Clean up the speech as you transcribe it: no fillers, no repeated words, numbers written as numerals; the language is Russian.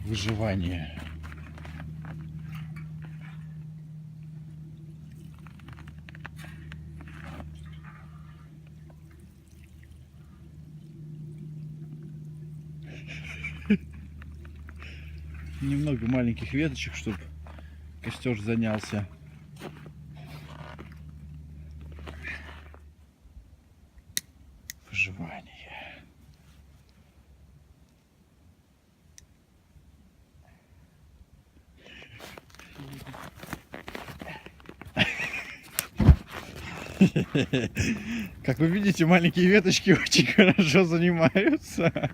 Выживание. Немного маленьких веточек, чтобы костер занялся. Выживание. Как вы видите, маленькие веточки очень хорошо занимаются.